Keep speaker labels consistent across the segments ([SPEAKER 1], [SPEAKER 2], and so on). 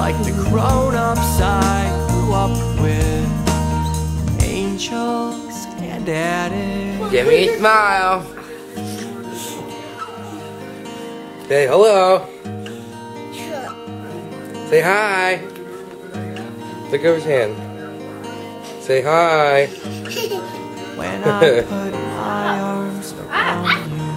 [SPEAKER 1] like the grown-ups I grew up with, angels and addicts.
[SPEAKER 2] Give me a smile. Say hello. Say hi. Look over his hand. Say hi.
[SPEAKER 1] When I put my arms around you,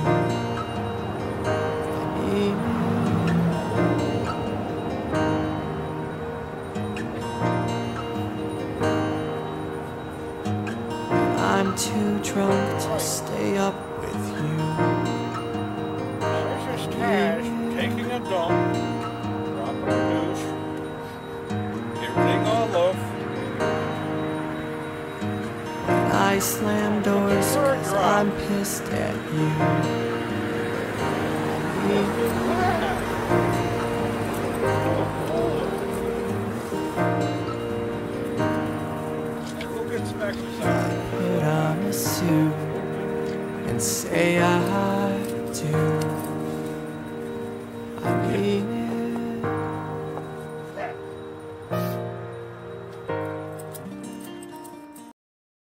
[SPEAKER 1] I'm too drunk to stay up with you.
[SPEAKER 3] There's his cash, taking a dump, dropping a douche, everything all off.
[SPEAKER 1] I slam doors 'cause I'm pissed at you.
[SPEAKER 3] Go get some exercise.
[SPEAKER 1] Put on a suit and say I do.